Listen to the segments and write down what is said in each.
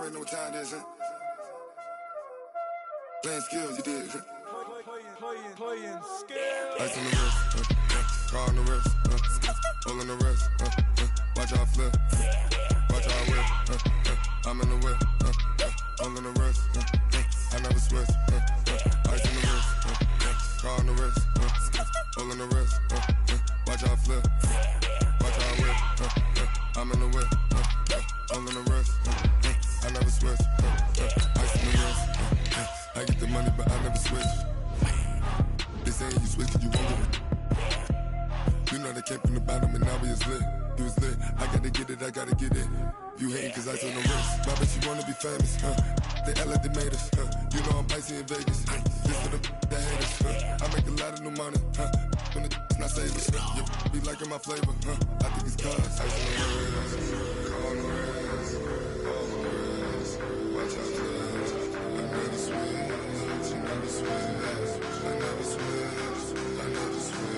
already know what time it is, huh? Playing skills, you did. Playing skills. Ice on the wrist, car on the wrist, all on the wrist, watch how I flip, watch how I whip, I'm in the whip, all on the wrist, I never switch, ice on the wrist, car on the wrist, all on the wrist, watch how I flip, watch how I whip, I'm in the whip, all on the wrist, I never switch, ice on the wrist, I get the money but I never switch. They saying you switch and you won't get it. You know they came from the bottom and now we is lit. You was lit, I gotta get it, I gotta get it. You hating cause ice on the wrist. My bitch, you wanna be famous, They act like they made us, You know I'm icy in Vegas. This for the that hate us, I make a lot of new money, When the not save us, you be liking my flavor, I think it's cause ice on the wrist, car on the wrist, all on the wrist, watch out for this. I never switch, you never switch. I never switch, I never switch.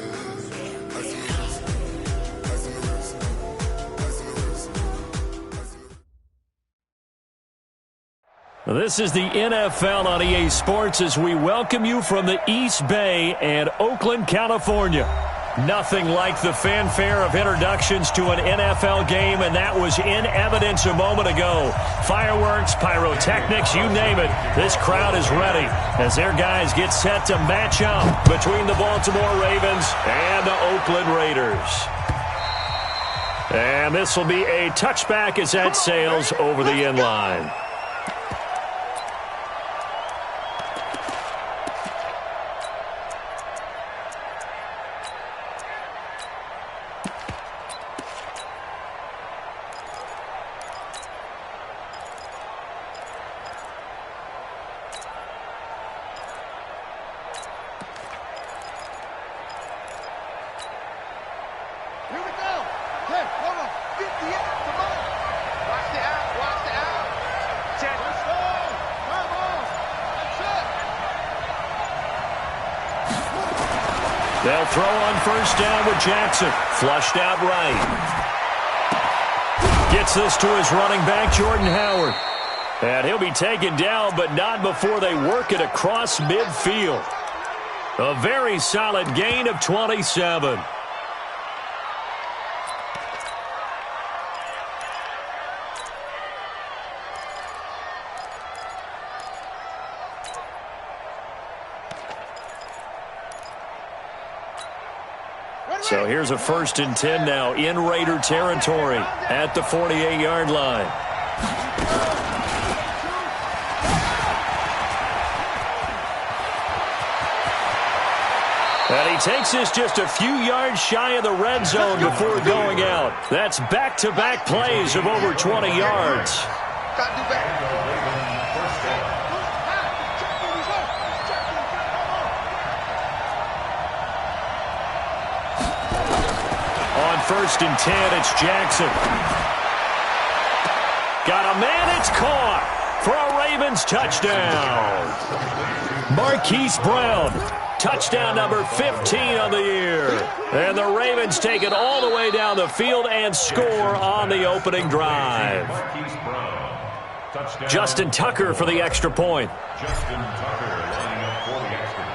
Ice on the wrist, ice on the wrist, ice on the wrist, ice on the wrist. This is the NFL on EA Sports as we welcome you from the East Bay and Oakland, California. Nothing like the fanfare of introductions to an NFL game, and that was in evidence a moment ago. Fireworks, pyrotechnics, you name it. This crowd is ready as their guys get set to match up between the Baltimore Ravens and the Oakland Raiders. And this will be a touchback as that sails over the end line. They'll throw on first down with Jackson. Flushed out right. Gets this to his running back, Jordan Howard. And he'll be taken down, but not before they work it across midfield. A very solid gain of 27. So here's a 1st and 10 now in Raider territory at the 48-yard line. And he takes this just a few yards shy of the red zone before going out. That's back-to-back plays of over 20 yards. On 1st and 10, it's Jackson. Got a man, it's caught for a Ravens touchdown. Marquise Brown, touchdown number 15 on the year. And the Ravens take it all the way down the field and score on the opening drive. Justin Tucker for the extra point. Justin Tucker lining up for the extra point.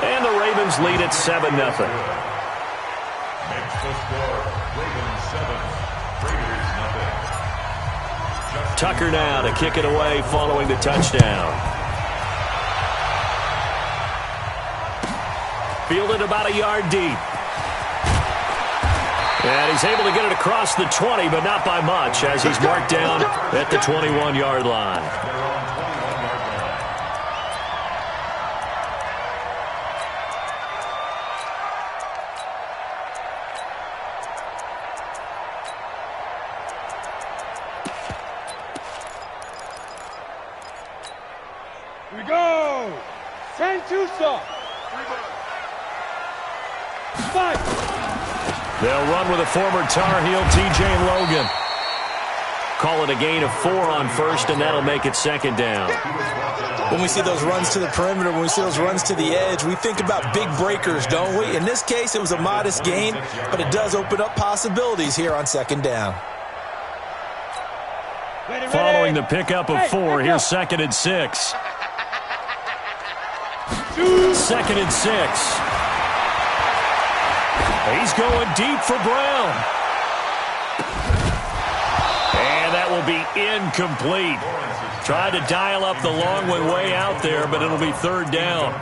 And the Ravens lead at 7-0. Makes the score, Ravens 7, Raiders nothing. Tucker now to kick it away following the touchdown. Fielded about a yard deep. And he's able to get it across the 20, but not by much, as he's marked down at the 21-yard line. We go! Santusa! Fight! They'll run with a former Tar Heel, T.J. Logan. Call it a gain of 4 on first, and that'll make it 2nd down. When we see those runs to the perimeter, when we see those runs to the edge, we think about big breakers, don't we? In this case, it was a modest gain, but it does open up possibilities here on 2nd down. Following the pickup of 4, here's 2nd and 6. 2nd and 6. He's going deep for Brown. And that will be incomplete. Tried to dial up the long one way out there, but it'll be 3rd down.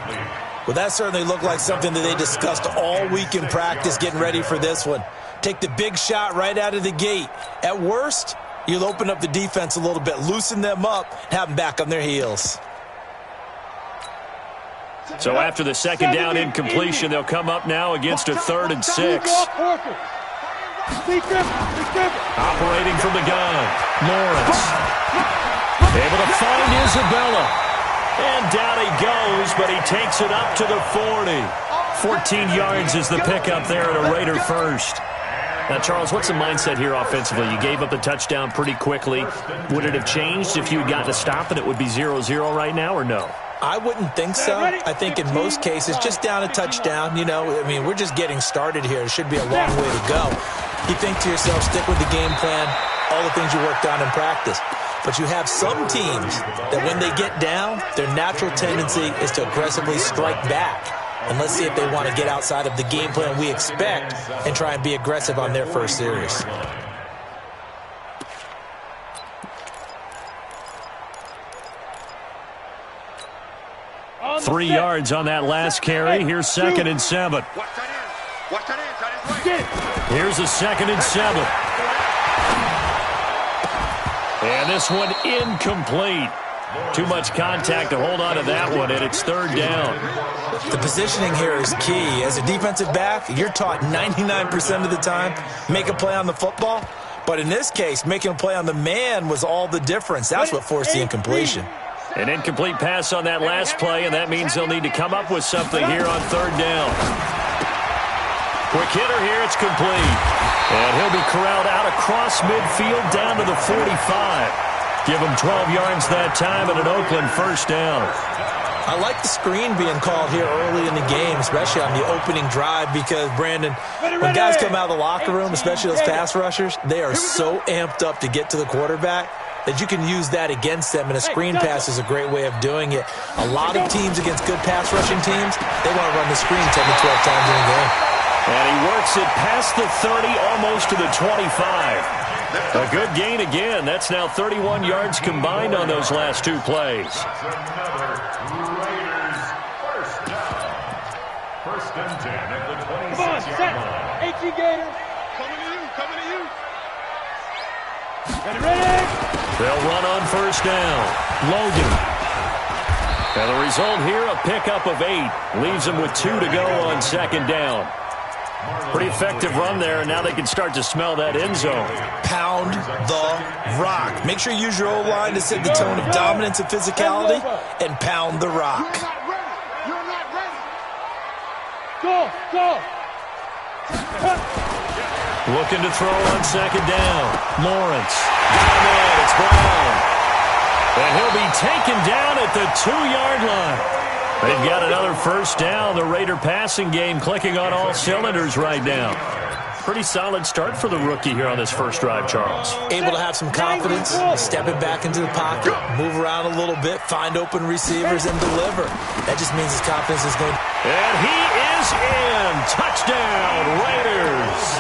Well, that certainly looked like something that they discussed all week in practice getting ready for this one. Take the big shot right out of the gate. At worst, you'll open up the defense a little bit, loosen them up, and have them back on their heels. So after the 2nd down incompletion, they'll come up now against a 3rd and 6. Operating from the gun, Lawrence. Able to find Isabella. And down he goes, but he takes it up to the 40. 14 yards is the pickup there at a Raider first. Now, Charles, what's the mindset here offensively? You gave up the touchdown pretty quickly. Would it have changed if you had gotten a stop and it would be 0-0 right now, or no? I wouldn't think so. I think in most cases, just down a touchdown, you know, I mean, we're just getting started here. It should be a long way to go. You think to yourself, stick with the game plan, all the things you worked on in practice. But you have some teams that when they get down, their natural tendency is to aggressively strike back. And let's see if they want to get outside of the game plan we expect and try and be aggressive on their first series. Three yards on that last carry. Here's 2nd and 7. Here's a 2nd and 7. And this one incomplete. Too much contact to hold on to that one, and it's 3rd down. The positioning here is key. As a defensive back, you're taught 99% of the time, make a play on the football. But in this case, making a play on the man was all the difference. That's what forced the incompletion. An incomplete pass on that last play, and that means they'll need to come up with something here on 3rd down. Quick hitter here, it's complete. And he'll be corralled out across midfield down to the 45. Give him 12 yards that time and an Oakland 1st down. I like the screen being called here early in the game, especially on the opening drive, because, Brandon, when guys come out of the locker room, especially those pass rushers, they are so amped up to get to the quarterback that you can use that against them, and a screen pass is a great way of doing it. A lot of teams against good pass rushing teams, they want to run the screen 10 to 12 times in a game. And he works it past the 30, almost to the 25. A good gain again. That's now 31 yards combined on those last 2 plays. First and 10 at the 26-yard line. 18 Gators. Coming to you. Ready. They'll run on 1st down. Logan. And the result here, a pickup of 8. Leaves them with 2 to go on 2nd down. Pretty effective run there, and now they can start to smell that end zone. Pound the rock. Make sure you use your O-line to set the tone of dominance and physicality, and pound the rock. You're not ready. Go. Looking to throw on 2nd down. Lawrence. Got him in. It's Brown. And he'll be taken down at the 2-yard line. They've got another 1st down. The Raider passing game clicking on all cylinders right now. Pretty solid start for the rookie here on this first drive, Charles. Able to have some confidence, stepping back into the pocket, move around a little bit, find open receivers, and deliver. That just means his confidence is going. And he is in. Touchdown, Raiders.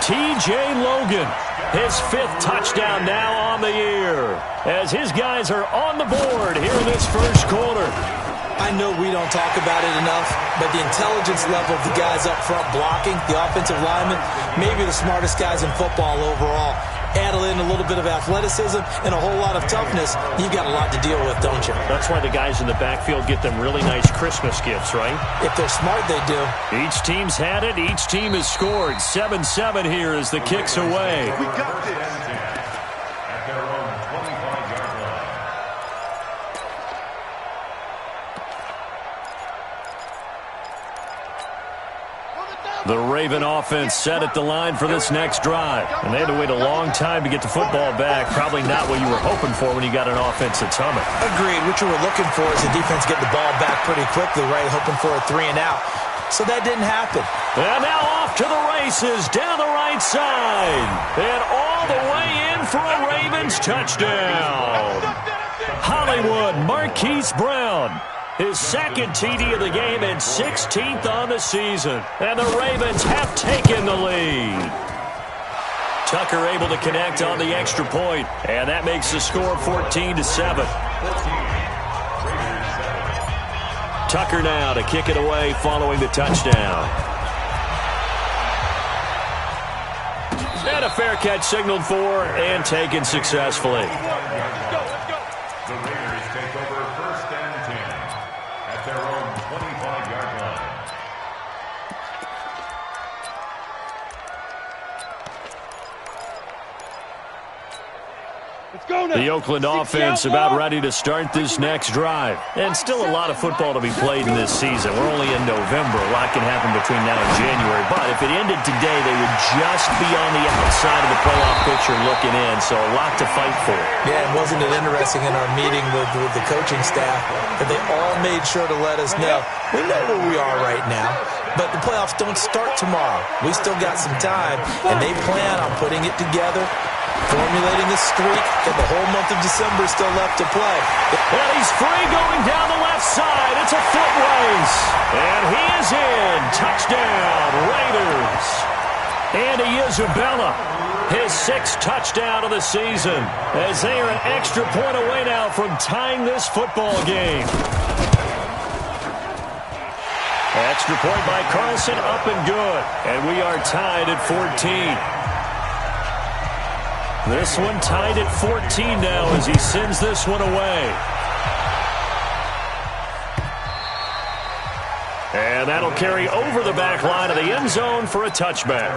T.J. Logan, his 5th touchdown now on the year, as his guys are on the board here in this first quarter. I know we don't talk about it enough, but the intelligence level of the guys up front blocking, the offensive linemen, maybe the smartest guys in football overall. Add in a little bit of athleticism and a whole lot of toughness, you've got a lot to deal with, don't you? That's why the guys in the backfield get them really nice Christmas gifts, right? If they're smart, they do. Each team's had it. Each team has scored. 7-7 here as the kick's away. We got this. At their own 25-yard line. The Raven offense set at the line for this next drive. And they had to wait a long time to get the football back. Probably not what you were hoping for when you got an offense that's humming. Agreed. What you were looking for is the defense get the ball back pretty quickly, right? Hoping for a 3 and out. So that didn't happen. And now off to the races down the right side. And all the way in for a Ravens touchdown. Hollywood Marquise Brown. His second TD of the game and 16th on the season. And the Ravens have taken the lead. Tucker able to connect on the extra point, and that makes the score 14-7. Tucker now to kick it away following the touchdown. And a fair catch signaled for and taken successfully. The Raiders take over 1st and 10 at their own 25-yard line. The Oakland offense about ready to start this next drive. And still a lot of football to be played in this season. We're only in November. A lot can happen between now and January. But if it ended today, they would just be on the outside of the playoff picture looking in. So a lot to fight for. Yeah, and wasn't it interesting in our meeting with the coaching staff that they all made sure to let us know, we know where we are right now, but the playoffs don't start tomorrow. We still got some time, and they plan on putting it together, formulating a streak, and the whole month of December is still left to play. And he's free going down the left side. It's a foot race. And he is in. Touchdown, Raiders. Andy Isabella, his 6th touchdown of the season, as they are an extra point away now from tying this football game. Extra point by Carlson, up and good. And we are tied at 14. This one tied at 14 now as he sends this one away. And that'll carry over the back line of the end zone for a touchback.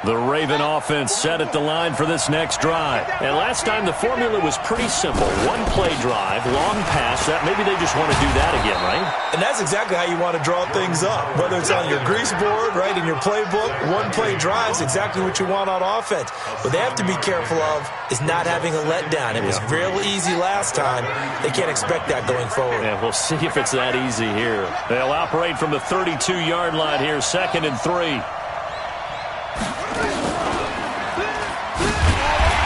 The Raven offense set at the line for this next drive. And last time the formula was pretty simple. One-play drive, long pass. That maybe they just want to do that again, right? And that's exactly how you want to draw things up. Whether it's on your grease board, right, in your playbook, one-play drive is exactly what you want on offense. What they have to be careful of is not having a letdown. It was real easy last time. They can't expect that going forward. Yeah, we'll see if it's that easy here. They'll operate from the 32-yard line here, 2nd and 3.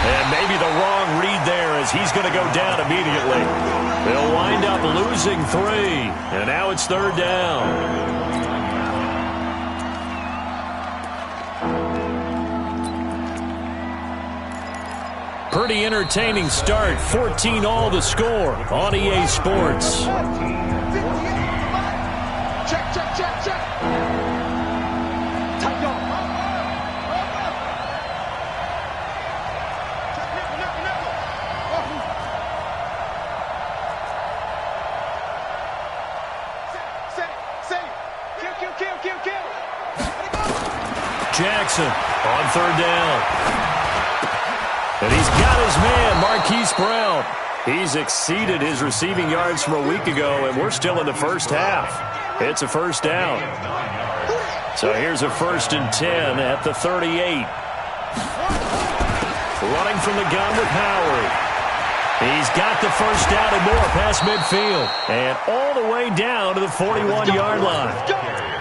And maybe the wrong read there as he's going to go down immediately. They'll wind up losing 3. And now it's 3rd down. Pretty entertaining start. 14 all the score on EA Sports. Check, check, check, check. Tight up. Jackson on 3rd down. And he's got his man, Marquise Brown. He's exceeded his receiving yards from a week ago, and we're still in the first half. It's a 1st down. So here's a 1st and 10 at the 38. Running from the gun with Howard. He's got the 1st down and more past midfield. And all the way down to the 41-yard line.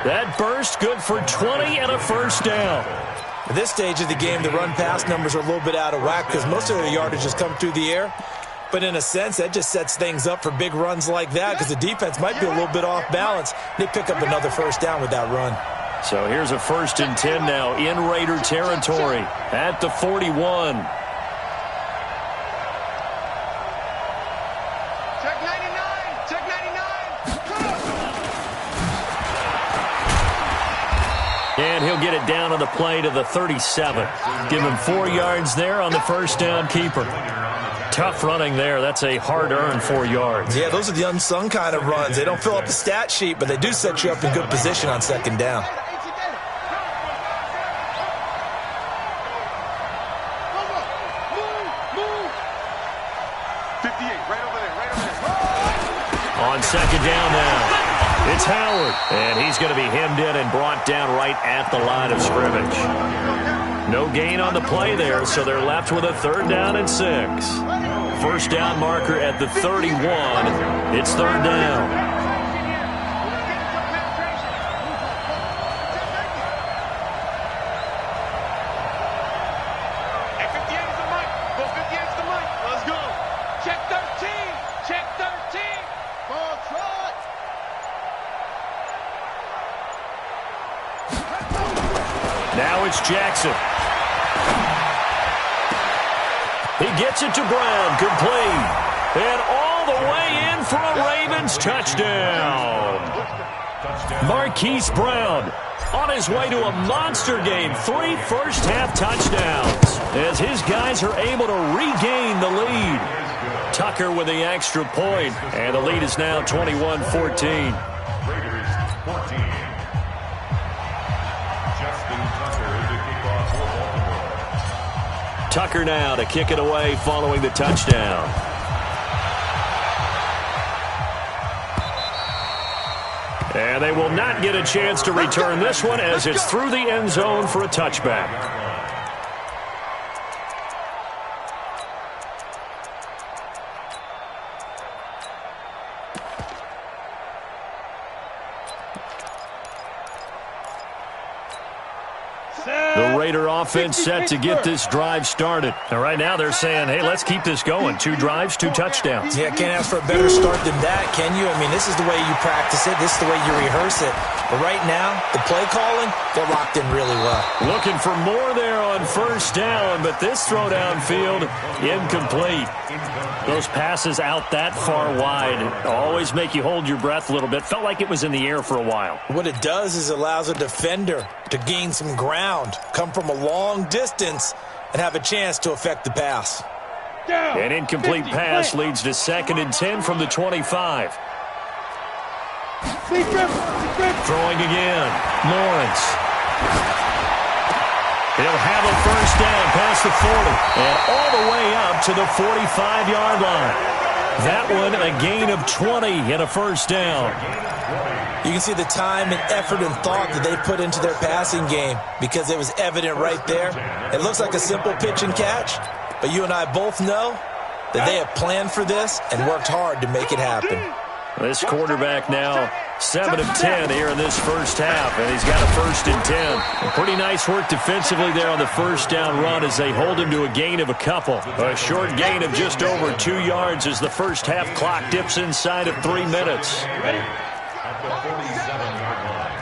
That burst good for 20 and a 1st down. At this stage of the game, the run-pass numbers are a little bit out of whack because most of their yardage has come through the air. But in a sense, that just sets things up for big runs like that because the defense might be a little bit off balance. They pick up another 1st down with that run. So here's a 1st and 10 now in Raider territory at the 41. Check 99. Check 99. And he'll get it down on the play to the 37. Give him 4 yards there on the 1st down keeper. Tough running there. That's a hard-earned 4 yards. Yeah, those are the unsung kind of runs. They don't fill up the stat sheet, but they do set you up in good position on 2nd down. On 2nd down now, it's Howard. And he's going to be hemmed in and brought down right at the line of scrimmage. No gain on the play there, so they're left with a 3rd down and 6. First down marker at the 31. It's 3rd down. Now it's Jackson. He gets it to Brown, complete. And all the way in for a Ravens touchdown. Marquise Brown on his way to a monster game. 3 first-half touchdowns as his guys are able to regain the lead. Tucker with the extra point, and the lead is now 21-14. Tucker now to kick it away following the touchdown. And they will not get a chance to return this one as it's through the end zone for a touchback. The Raider offense set to get this drive started. And right now they're saying, hey, let's keep this going. 2 drives, 2 touchdowns. Yeah, can't ask for a better start than that, can you? I mean, this is the way you practice it. This is the way you rehearse it. But right now, the play calling, they're locked in really well. Looking for more there on first down, but this throw downfield, incomplete. Those passes out that far wide always make you hold your breath a little bit. Felt like it was in the air for a while. What it does is allows a defender to gain some ground, come from a long distance, and have a chance to affect the pass. An incomplete pass leads to 2nd and 10 from the 25. Throwing again. Lawrence. He'll have a first down past the 40 and all the way up to the 45-yard line. That one a gain of 20 and a first down. You can see the time and effort and thought that they put into their passing game because it was evident right there. It looks like a simple pitch and catch, but you and I both know that they have planned for this and worked hard to make it happen. This quarterback now 7 of 10 here in this first half, and he's got a 1st and 10. Pretty nice work defensively there on the first down run as they hold him to a gain of a couple. A short gain of just over 2 yards as the first half clock dips inside of 3 minutes. Ready? At the 47-yard line.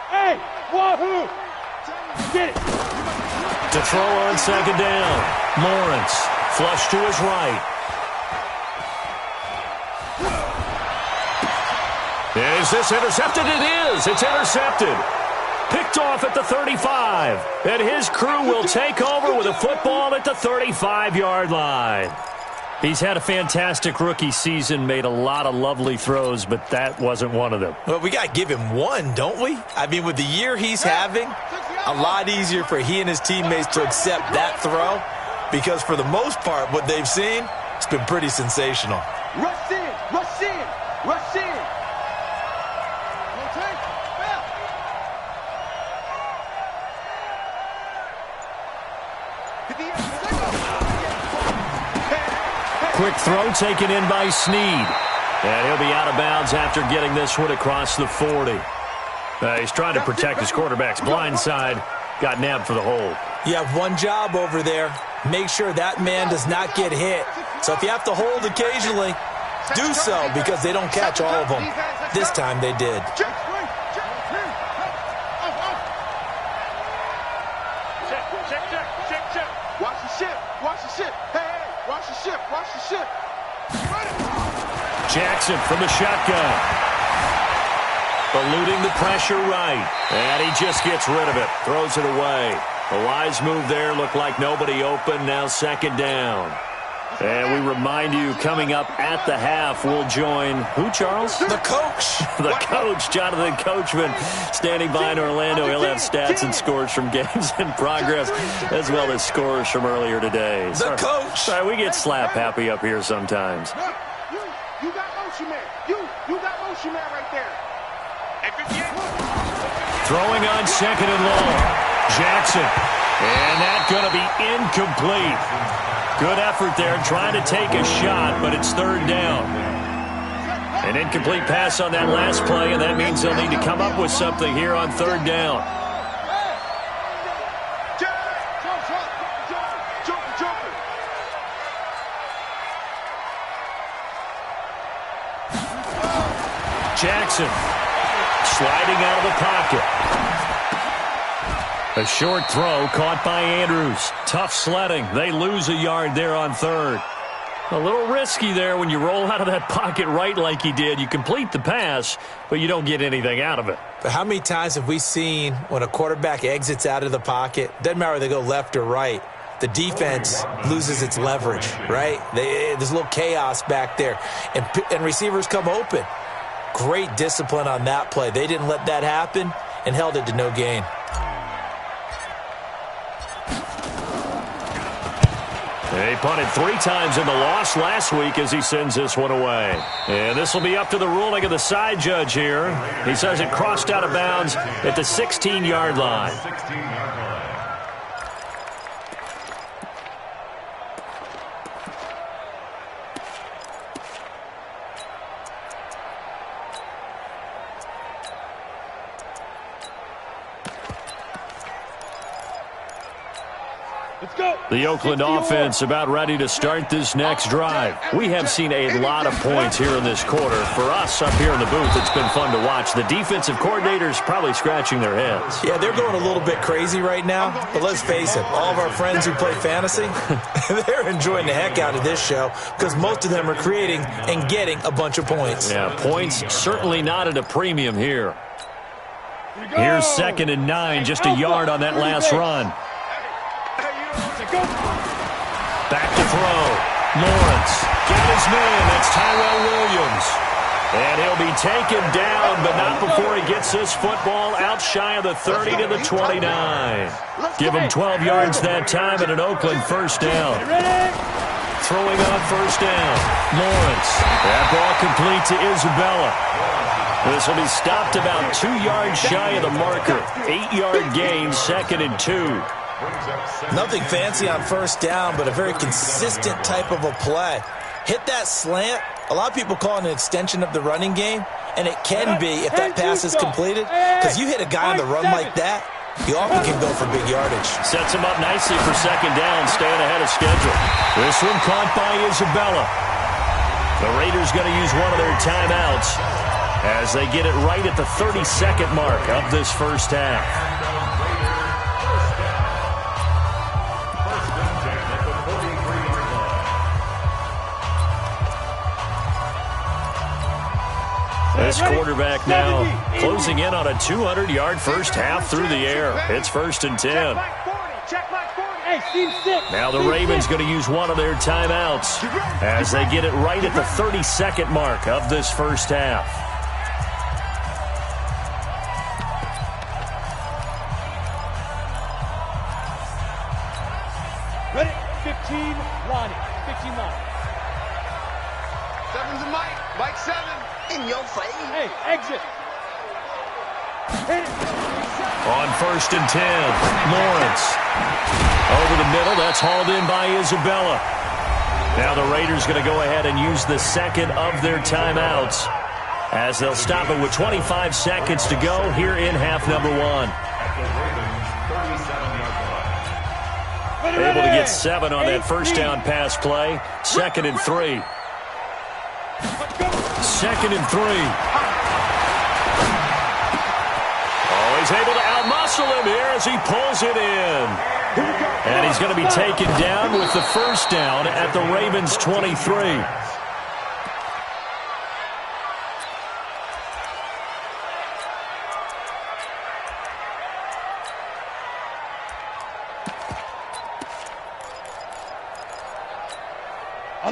Hey, wahoo! Get it! To throw on 2nd down. Lawrence, flush to his right. Is this intercepted? It is. It's intercepted. Picked off at the 35. And his crew will take over with a football at the 35-yard line. He's had a fantastic rookie season, made a lot of lovely throws, but that wasn't one of them. Well, we got to give him one, don't we? I mean, with the year he's having, a lot easier for he and his teammates to accept that throw because for the most part, what they've seen, it's been pretty sensational. Rush in, rush in, rush in. Quick throw taken in by Snead. And he'll be out of bounds after getting this one across the 40. He's trying to protect his quarterback's blind side. Got nabbed for the hold. You have one job over there. Make sure that man does not get hit. So if you have to hold occasionally, do so because they don't catch all of them. This time they did. Check, check, check. Watch the ship, watch the ship. Hey, watch the ship, watch the ship. Jackson from the shotgun. Eluding the pressure right. And he just gets rid of it. Throws it away. A wise move there. Looked like nobody open. Now 2nd down. And we remind you, coming up at the half, we'll join who, Charles? The coach. The coach, Jonathan Coachman, standing by in Orlando. He'll have stats and scores from games in progress, as well as scores from earlier today. The coach. Sorry, we get slap happy up here sometimes. You got motion, man. You got motion. That's your man right there. Throwing on second and long. Jackson. And that's going to be incomplete. Good effort there trying to take a shot, but it's third down. An incomplete pass on that last play, and that means they'll need to come up with something here on third down. Jackson sliding out of the pocket. A short throw caught by Andrews. Tough sledding. They lose a yard there on third. A little risky there when you roll out of that pocket right like he did. You complete the pass, but you don't get anything out of it. But how many times have we seen when a quarterback exits out of the pocket, doesn't matter whether they go left or right, the defense loses its leverage, right? There's a little chaos back there, and receivers come open. Great discipline on that play. They didn't let that happen and held it to no gain. They punted 3 times in the loss last week as he sends this one away. And this will be up to the ruling of the side judge here. He says it crossed out of bounds at the 16-yard line. The Oakland offense about ready to start this next drive. We have seen a lot of points here in this quarter. For us up here in the booth, it's been fun to watch. The defensive coordinators probably scratching their heads. Yeah, they're going a little bit crazy right now. But let's face it, all of our friends who play fantasy, they're enjoying the heck out of this show because most of them are creating and getting a bunch of points. Yeah, points certainly not at a premium here. Here's 2nd and 9, just a yard on that last run. Back to throw. Lawrence got his man. That's Tyrell Williams. And he'll be taken down, but not before he gets this football out shy of the 30 to the 29. Give him 12 yards that time and an Oakland first down. Throwing on first down. Lawrence. That ball complete to Isabella. This will be stopped about 2 yards shy of the marker. 8-yard gain, 2nd and 2. Nothing fancy on first down, but a very consistent type of a play. Hit that slant. A lot of people call it an extension of the running game, and it can be if that pass is completed, because you hit a guy on the run like that, you often can go for big yardage. Sets him up nicely for 2nd down, staying ahead of schedule. This one caught by Isabella. The Raiders going to use one of their timeouts as they get it right at the 30-second mark of this first half. This quarterback now closing in on a 200-yard first half through the air. It's 1st and 10. Now the Ravens going to use one of their timeouts as they get it right at the 32nd mark of this first half. Ready? 15, Lonnie. 15, Lonnie. 7's a Mike. Mike 7. In your face. Hey, exit. Hit it. On 1st and 10, Lawrence. Over the middle, that's hauled in by Isabella. Now the Raiders going to go ahead and use the 2nd of their timeouts as they'll stop it with 25 seconds to go here in half number 1. Able to get 7 on that first down pass play. 2nd and 3. 2nd and 3. Oh, he's able to outmuscle him here as he pulls it in. And he's going to be taken down with the first down at the Ravens' 23.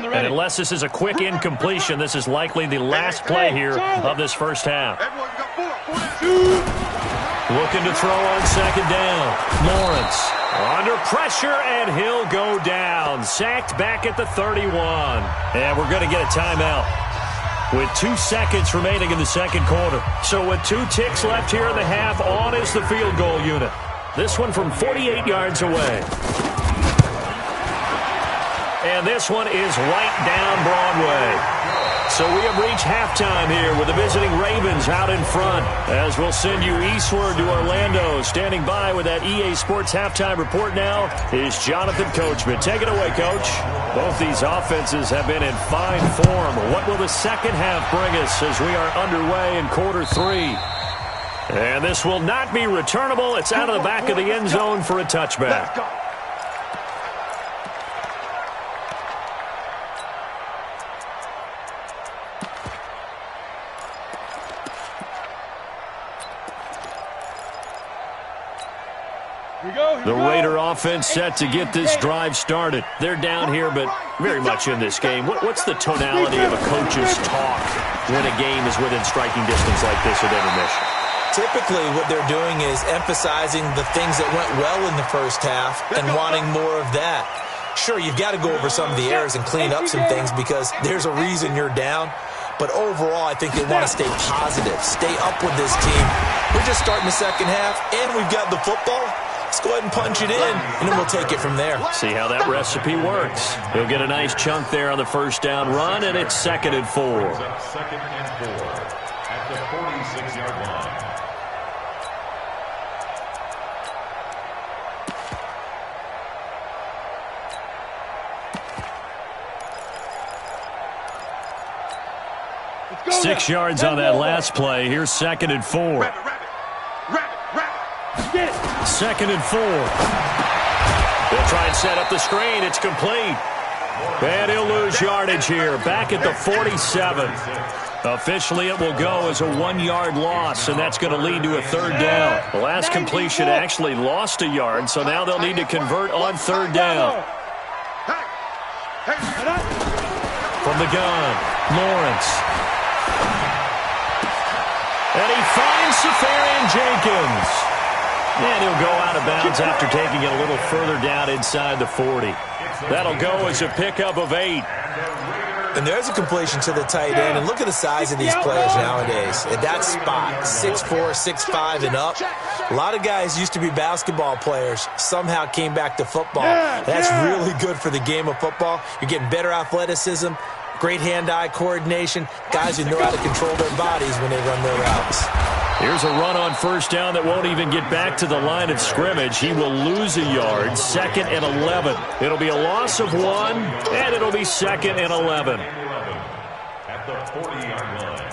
And unless this is a quick incompletion, this is likely the last play here of this first half. Looking to throw on 2nd down. Lawrence under pressure, and he'll go down. Sacked back at the 31. And we're going to get a timeout. with 2 seconds remaining in the second quarter. So with 2 ticks left here in the half, on is the field goal unit. This one from 48 yards away. And this one is right down Broadway. So we have reached halftime here with the visiting Ravens out in front. As we'll send you eastward to Orlando. Standing by with that EA Sports halftime report now is Jonathan Coachman. Take it away, Coach. Both these offenses have been in fine form. What will the second half bring us as we are underway in quarter 3? And this will not be returnable. It's out of the back of the end zone for a touchback. The Raider offense set to get this drive started. They're down here, but very much in this game. What's the tonality of a coach's talk when a game is within striking distance like this at intermission? Typically, what they're doing is emphasizing the things that went well in the first half and wanting more of that. Sure, you've got to go over some of the errors and clean up some things because there's a reason you're down. But overall, I think they want to stay positive, stay up with this team. We're just starting the second half, and we've got the football. Let's go ahead and punch it in, and then we'll take it from there. See how that recipe works. He'll get a nice chunk there on the first down run, and it's 2nd and 4. Second and 4 at the 46-yard line. Let's go 6 yards on that last play. Here's 2nd and 4. Get it. 2nd and 4. They'll try and set up the screen. It's complete. And he'll lose yardage here. Back at the 47. Officially, it will go as a 1-yard loss, and that's going to lead to a 3rd down. The last completion actually lost a yard, so now they'll need to convert on 3rd down. From the gun, Lawrence. And he finds Safarian-Jenkins. And he'll go out of bounds after taking it a little further down inside the 40. That'll go as a pickup of 8. And there's a completion to the tight end. And look at the size of these players nowadays. At that spot, 6'4", 6'5", and up. A lot of guys used to be basketball players, somehow came back to football. That's really good for the game of football. You're getting better athleticism, great hand-eye coordination, guys who know how to control their bodies when they run their routes. Here's a run on first down that won't even get back to the line of scrimmage. He will lose a yard, 2nd and 11. It'll be a loss of 1, and it'll be 2nd and 11. At the 40-yard line.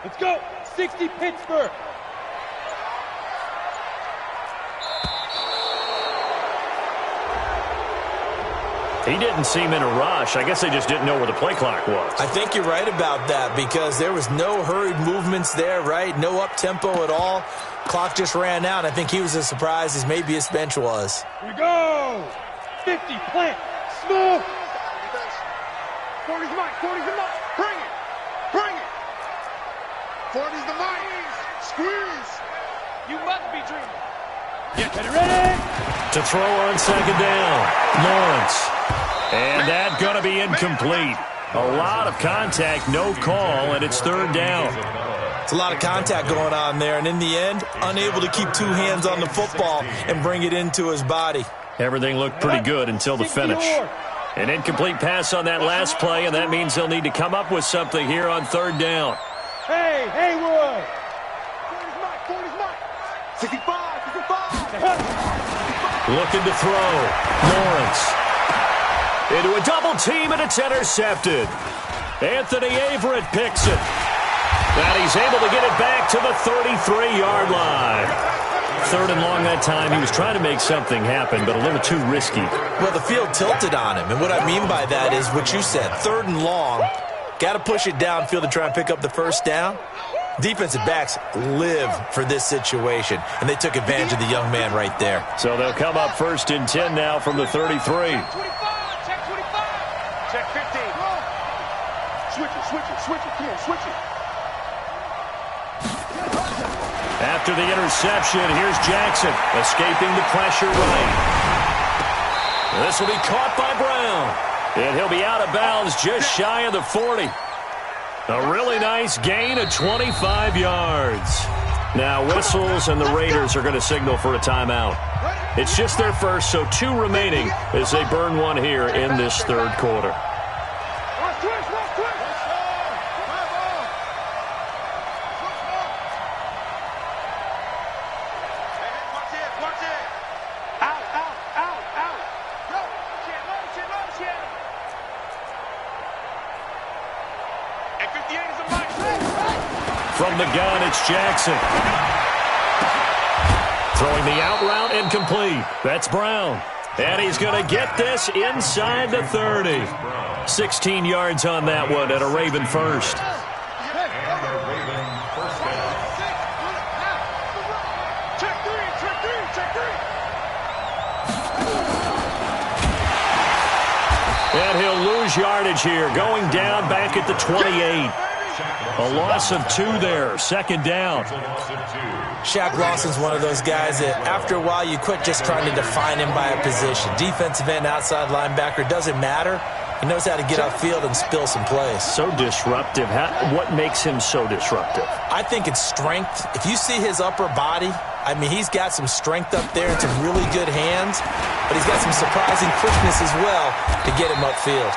Let's go. 60 Pittsburgh. He didn't seem in a rush. I guess they just didn't know where the play clock was. I think you're right about that because there was no hurried movements there, right? No up-tempo at all. Clock just ran out. I think he was as surprised as maybe his bench was. Here we go. 50, plant, smooth. 40's mine, 40's the mine. Bring it. Bring it. 40's the mine. Squeeze. You must be dreaming. Get ready. To throw on 2nd down, Lawrence. And that's going to be incomplete. A lot of contact, no call, and it's 3rd down. It's a lot of contact going on there, and in the end, unable to keep 2 hands on the football and bring it into his body. Everything looked pretty good until the finish. An incomplete pass on that last play, and that means they'll need to come up with something here on 3rd down. Hey, Haywood. 40's mine, 40's mine. 65, 65. Looking to throw. Lawrence. Into a double team, and it's intercepted. Anthony Averett picks it. And he's able to get it back to the 33-yard line. 3rd and long that time. He was trying to make something happen, but a little too risky. Well, the field tilted on him, and what I mean by that is what you said, 3rd and long. Got to push it downfield to try and pick up the first down. Defensive backs live for this situation, and they took advantage of the young man right there. So they'll come up 1st and 10 now from the 33. Check 25. Check 15. Switch it. Come on, switch it. After the interception, here's Jackson, escaping the pressure right. This will be caught by Brown, and he'll be out of bounds just shy of the 40. A really nice gain of 25 yards. Now whistles, and the Raiders are going to signal for a timeout. It's just their first, so 2 remaining as they burn one here in this 3rd quarter. From the gun, it's Jackson. Throwing the out route incomplete. That's Brown. And he's going to get this inside the 30. 16 yards on that one and a Raven first. And he'll lose yardage here, going down back at the 28. A loss of 2 there, 2nd down. Shaq Lawson's one of those guys that after a while you quit just trying to define him by a position. Defensive end, outside linebacker, doesn't matter. He knows how to get upfield and spill some plays. So disruptive. What makes him so disruptive? I think it's strength. If you see his upper body, I mean, he's got some strength up there and some really good hands, but he's got some surprising quickness as well to get him upfield.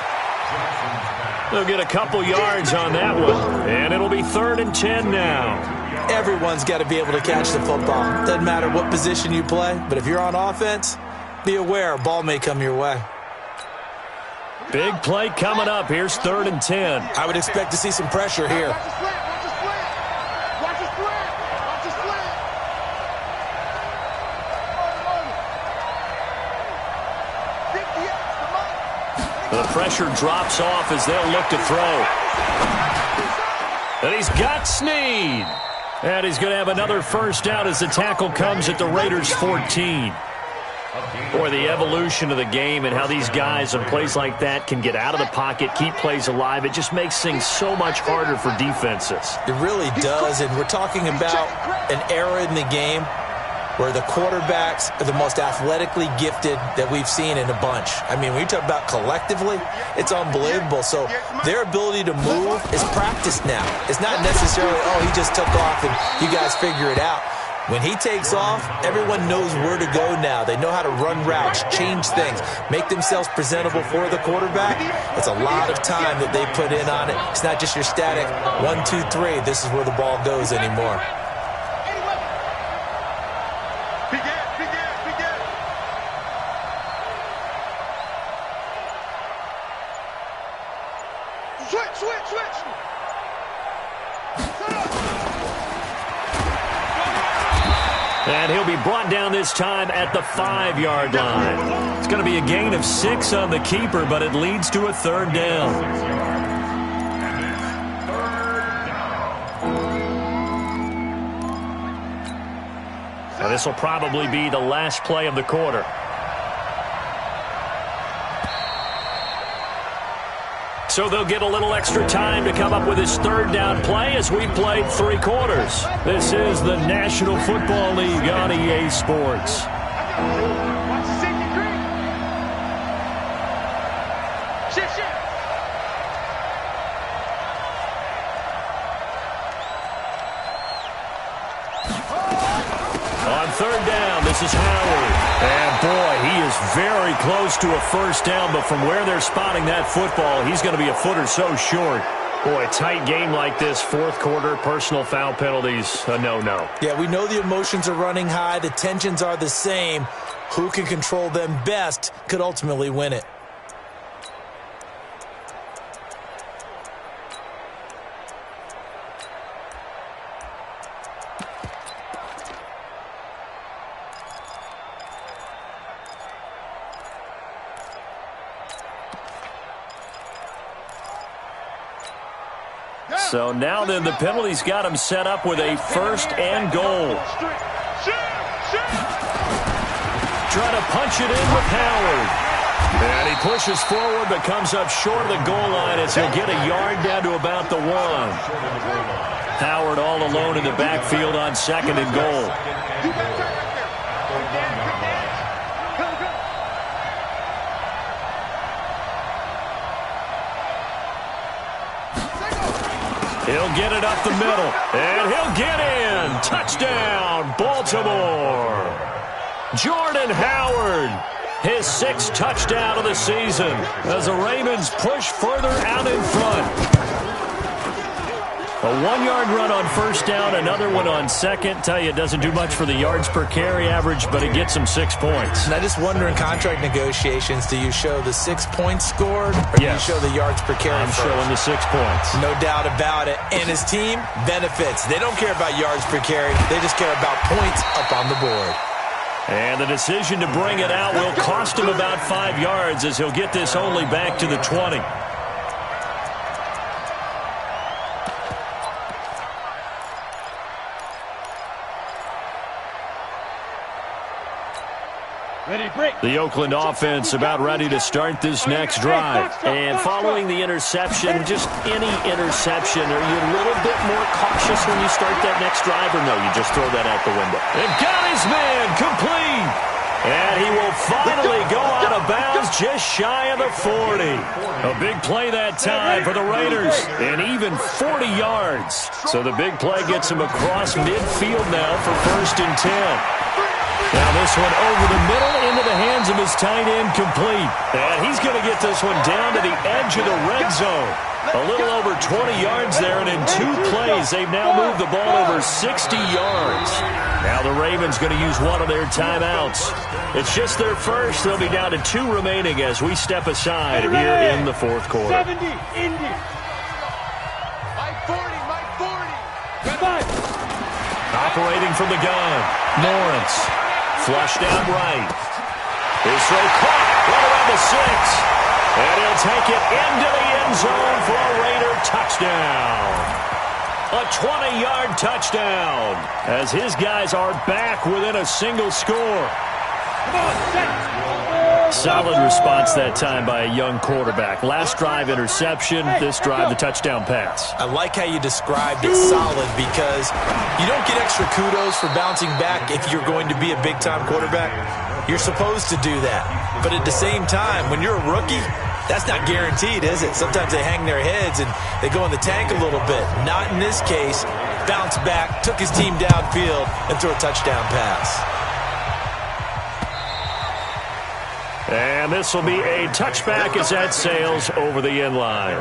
They'll get a couple yards on that one, and it'll be 3rd and 10 now. Everyone's got to be able to catch the football. Doesn't matter what position you play, but if you're on offense, be aware a ball may come your way. Big play coming up. Here's 3rd and 10. I would expect to see some pressure here. The pressure drops off as they'll look to throw. And he's got Snead. And he's going to have another first down as the tackle comes at the Raiders' 14. Boy, the evolution of the game and how these guys in plays like that can get out of the pocket, keep plays alive, it just makes things so much harder for defenses. It really does, and we're talking about an era in the game where the quarterbacks are the most athletically gifted that we've seen in a bunch. I mean, when you talk about collectively, it's unbelievable. So their ability to move is practiced now. It's not necessarily, oh, he just took off and you guys figure it out. When he takes off, everyone knows where to go now. They know how to run routes, change things, make themselves presentable for the quarterback. It's a lot of time that they put in on it. It's not just your static 1, 2, 3. This is where the ball goes anymore. And he'll be brought down this time at the 5-yard line. It's going to be a gain of 6 on the keeper, but it leads to a 3rd down. Now this will probably be the last play of the quarter. So they'll get a little extra time to come up with his 3rd down play as we played 3 quarters. This is the National Football League on EA Sports. On 3rd down, this is Howard. And, boy, he is very close to a first down, but from where they're spotting that football, he's going to be a foot or so short. Boy, a tight game like this, 4th quarter, personal foul penalties, a no-no. Yeah, we know the emotions are running high. The tensions are the same. Who can control them best could ultimately win it. So now then, the penalty's got him set up with a 1st and goal. Trying to punch it in with Howard. And he pushes forward but comes up short of the goal line as he'll get a yard down to about the 1. Howard all alone in the backfield on 2nd and goal. He'll get it up the middle, and he'll get in. Touchdown, Baltimore. Jordan Howard, his 6th touchdown of the season as the Ravens push further out in front. A 1-yard run on 1st down, another one on 2nd. Tell you, it doesn't do much for the yards per carry average, but it gets him 6 points. And I just wonder in contract negotiations, do you show the 6 points scored, or do you show the yards per carry I'm first? showing the 6 points. No doubt about it. And his team benefits. They don't care about yards per carry. They just care about points up on the board. And the decision to bring it out will cost him about 5 yards as he'll get this only back to the 20. The Oakland offense about ready to start this next drive. And following the interception, just any interception, are you a little bit more cautious when you start that next drive, or no, you just throw that out the window? And got his man complete. And he will finally go out of bounds just shy of the 40. A big play that time for the Raiders, and even 40 yards. So the big play gets him across midfield now for 1st and 10. Now this one over the middle into the hands of his tight end, complete. And he's going to get this one down to the edge of the red zone. A little over 20 yards there, and in 2 plays, they've now moved the ball over 60 yards. Now the Ravens going to use one of their timeouts. It's just their first. They'll be down to 2 remaining as we step aside here in the 4th quarter. 70, Indy. My 40. Operating from the gun, Lawrence. Flushed out right. His throw caught right around the 6. And he'll take it into the end zone for a Raider touchdown. A 20-yard touchdown as his guys are back within a single score. Solid response that time by a young quarterback. Last drive, interception. This drive, the touchdown pass. I like how you described it, solid, because you don't get extra kudos for bouncing back if you're going to be a big-time quarterback. You're supposed to do that. But at the same time, when you're a rookie, that's not guaranteed, is it? Sometimes they hang their heads and they go in the tank a little bit. Not in this case. Bounce back, took his team downfield, and threw a touchdown pass. And this will be a touchback as that sails over the end line.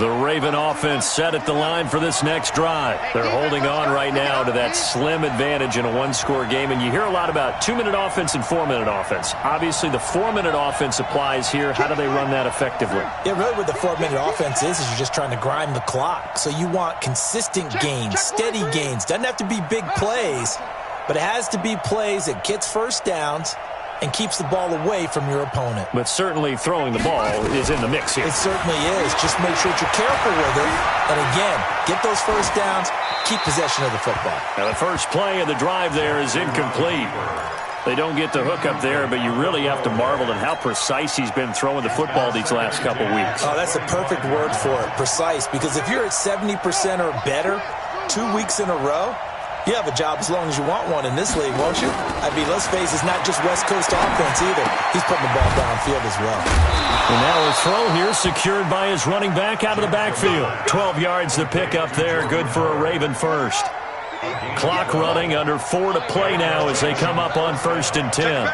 The Raven offense set at the line for this next drive. They're holding on right now to that slim advantage in a 1-score game. And you hear a lot about 2-minute offense and 4-minute offense. Obviously, the 4-minute offense applies here. How do they run that effectively? Yeah, really what the 4-minute offense is you're just trying to grind the clock. So you want consistent gains, steady gains. Doesn't have to be big plays, but it has to be plays that gets first downs and keeps the ball away from your opponent. But certainly throwing the ball is in the mix here. It certainly is. Just make sure that you're careful with it. And again, get those first downs, keep possession of the football. Now the first play of the drive there is incomplete. They don't get the hook up there, but you really have to marvel at how precise he's been throwing the football these last couple weeks. Oh, that's a perfect word for it, precise. Because if you're at 70% or better 2 weeks in a row, you have a job as long as you want one in this league, won't you? I mean, let's face it, it's not just West Coast offense either. He's putting the ball downfield as well. And now a throw here secured by his running back out of the backfield. 12 yards to pick up there. Good for a Raven first. Clock running, under 4 to play now as they come up on 1st and 10.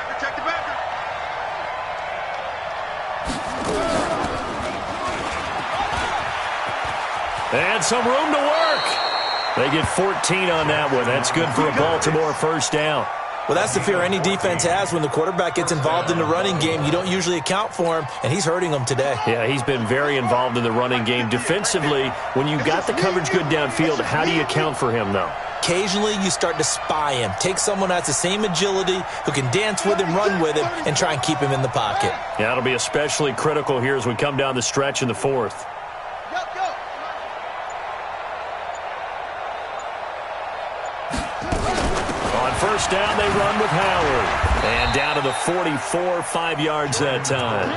And some room to work. They get 14 on that one. That's good for a Baltimore first down. Well, that's the fear any defense has when the quarterback gets involved in the running game. You don't usually account for him, and he's hurting them today. Yeah, he's been very involved in the running game. Defensively, when you got the coverage good downfield, how do you account for him, though? occasionally you start to spy him. Take someone who has the same agility, who can dance with him, run with him, and try and keep him in the pocket. Yeah, it'll be especially critical here as we come down the stretch in the fourth. On first down, they run with Howard. And down to the 44, 5 yards that time.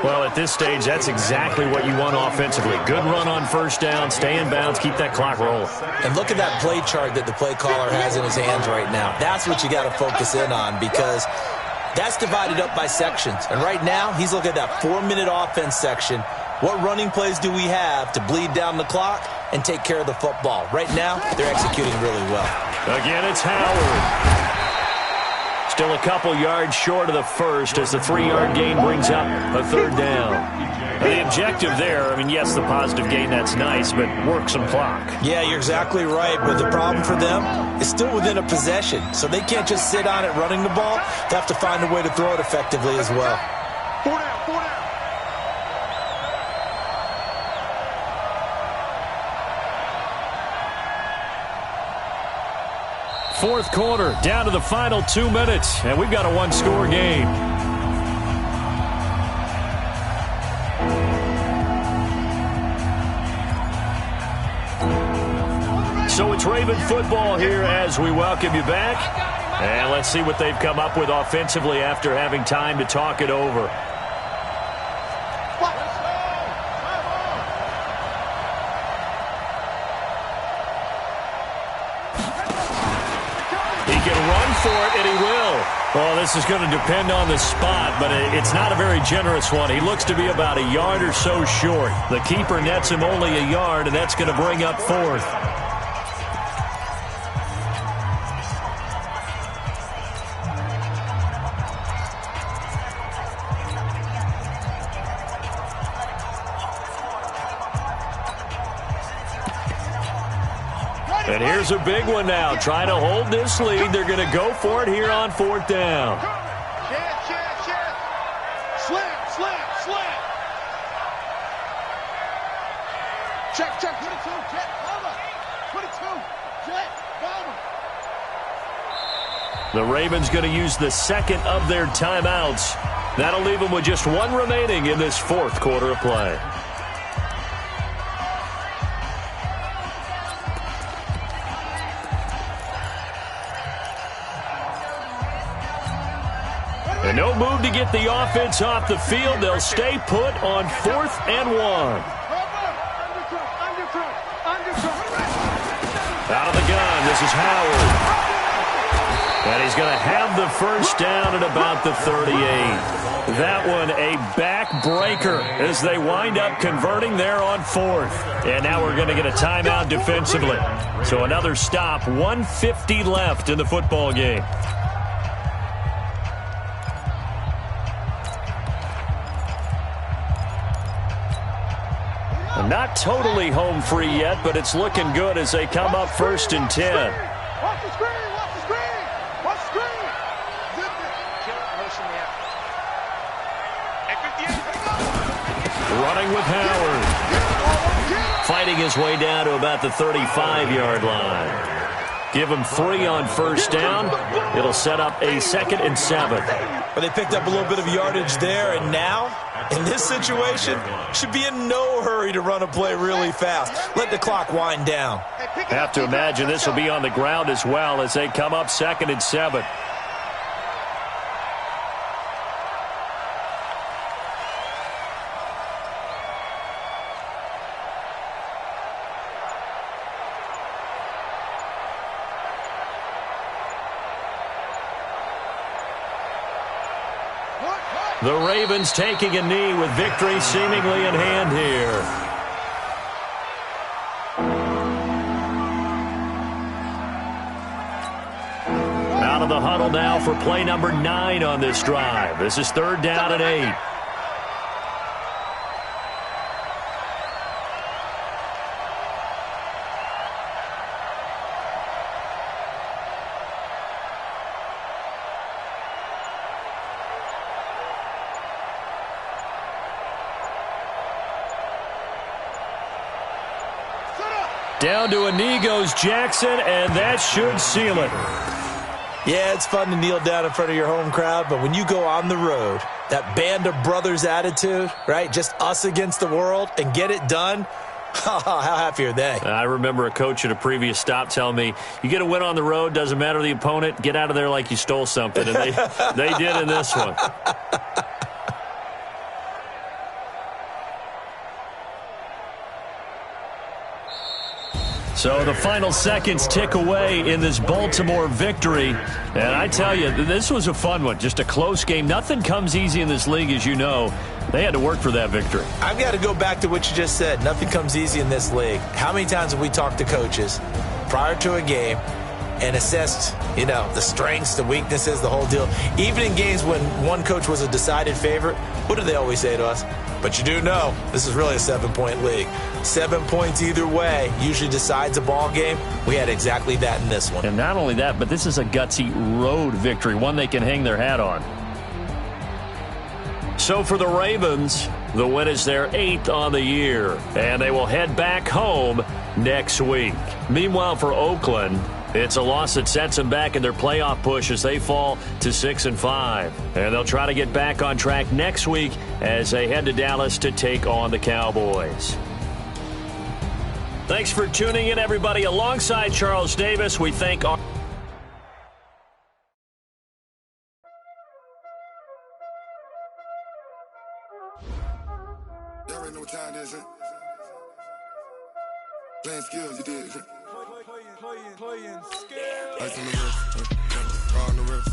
Well, at this stage, that's exactly what you want offensively. Good run on first down, stay in bounds, keep that clock rolling. And look at that play chart that the play caller has in his hands right now. That's what you got to focus in on, because that's divided up by sections. And right now, he's looking at that 4-minute offense section. What running plays do we have to bleed down the clock and take care of the football? Right now, they're executing really well. Again, it's Howard. Still a couple yards short of the first as the 3-yard gain brings up a third down. The objective there, I mean, yes, the positive gain, that's nice, but work some clock. Yeah, you're exactly right, but the problem for them is still within a possession, so they can't just sit on it running the ball. They have to find a way to throw it effectively as well. 4 down, 4 down. Fourth quarter, down to the final 2 minutes, and we've got a one-score game. So it's Raven football here as we welcome you back. And let's see what they've come up with offensively after having time to talk it over. For it, and he will. Well, this is going to depend on the spot, but it's not a very generous one. He looks to be about a yard or so short. The keeper nets him only a yard, and that's going to bring up fourth. And here's a big one now. Trying to hold this lead. They're going to go for it here on fourth down. Slam, slam, slam. Check, 22, jet, bomber. 22, jet, bomber. The Ravens going to use the second of their timeouts. That'll leave them with just one remaining in this fourth quarter of play. And no move to get the offense off the field. They'll stay put on 4th and 1. Out of the gun, this is Howard. And he's going to have the first down at about the 38. That one a backbreaker as they wind up converting there on 4th. And now we're going to get a timeout defensively. So another stop, 1:50 left in the football game. Not totally home free yet, but it's looking good as they come up 1st and 10. Watch the screen, watch the screen, watch the screen. Running with Howard. Fighting his way down to about the 35-yard line. Give him 3 on first down. It'll set up a 2nd and 7. But they picked up a little bit of yardage there, and now, in this situation, should be in no hurry to run a play really fast. Let the clock wind down. Have to imagine this will be on the ground as well as they come up 2nd and 7. The Ravens taking a knee with victory seemingly in hand here. Out of the huddle now for play number 9 on this drive. This is 3rd down and 8. Down to a knee goes Jackson, and that should seal it. Yeah, it's fun to kneel down in front of your home crowd, but when you go on the road, that band of brothers attitude, right, just us against the world, and get it done, how happy are they? I remember a coach at a previous stop telling me, you get a win on the road, doesn't matter the opponent, get out of there like you stole something, and they did in this one. So the final seconds tick away in this Baltimore victory. And I tell you, this was a fun one. Just a close game. Nothing comes easy in this league, as you know. They had to work for that victory. I've got to go back to what you just said. Nothing comes easy in this league. How many times have we talked to coaches prior to a game and assessed, the strengths, the weaknesses, the whole deal? Even in games when one coach was a decided favorite, what do they always say to us? But you do know this is really a 7-point league. 7 points either way usually decides a ball game. We had exactly that in this one. And not only that, but this is a gutsy road victory, one they can hang their hat on. So for the Ravens, the win is their 8th on the year, and they will head back home next week. Meanwhile, for Oakland, it's a loss that sets them back in their playoff push as they fall to 6-5. And they'll try to get back on track next week as they head to Dallas to take on the Cowboys. Thanks for tuning in, everybody. Alongside Charles Davis, we thank our... Y'all already know what time it is, huh? Playing skills, you did. Playing skills. Ice on the wrist, car on the wrist,